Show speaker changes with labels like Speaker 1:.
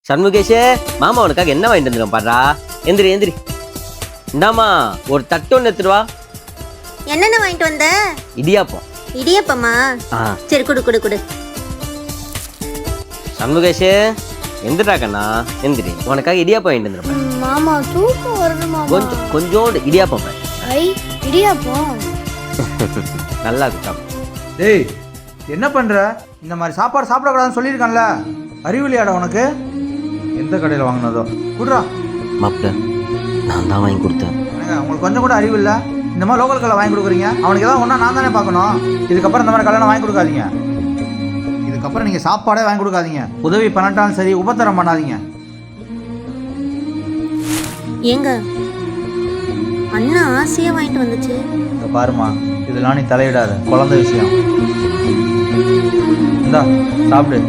Speaker 1: சண்முகேஷே, மாமா உனக்காக என்ன வாங்கிட்டு வந்துடும் பாடுறா. எந்திரி எந்திரி. இந்தாமா ஒரு தட்டு ஒன்று எடுத்துட்டு வா.
Speaker 2: என்னென்ன வாங்கிட்டு வந்த?
Speaker 1: இடியாப்பம்.
Speaker 2: இடியப்பமா? சரி, குடு குடு குடு.
Speaker 1: சண்முகேஷே, எந்திரா கண்ணா, எந்திரி. உனக்காக இடியாப்பம் வாங்கிட்டு வந்துடும்.
Speaker 3: மாமா தூக்கம் வருது மாமா.
Speaker 1: கொஞ்சோண்டு இடியாப்பம்.
Speaker 3: ஐ இடியாப்பம்
Speaker 1: நல்லா இருக்கா?
Speaker 4: டேய், என்ன பண்ற? இந்த மாதிரி சாப்பாடு சாப்பிடக்கூடாதுன்னு சொல்லியிருக்கான்ல, அறிவில்லையாடா உனக்கு? எந்த கடையில் வாங்கினதோ குடுறா.
Speaker 1: மாப்பிள்ள, நான் தான் வாங்கி கொடுத்தேன்.
Speaker 4: உங்களுக்கு கொஞ்சம் கூட அறிவு இல்லை. இந்த மாதிரி லோக்கல் கடை வாங்கி கொடுக்குறீங்க. அவனுக்கு ஏதாவது ஒன்றா நான் தானே பார்க்கணும். இதுக்கப்புறம் இந்த மாதிரி கல்யாணம் வாங்கி கொடுக்காதீங்க. இதுக்கப்புறம் நீங்கள் சாப்பாடே வாங்கி கொடுக்காதீங்க. உதவி பண்ணட்டாலும் சரி, உபத்திரம் பண்ணாதீங்க.
Speaker 2: ஏங்க, அண்ணா ஆசையா வாங்கிட்டு வந்துச்சு.
Speaker 4: இங்க பாருமா, இதெல்லாம் நீ தலையிடாத, குழந்தை விஷயம். இந்தா சாப்பிடு.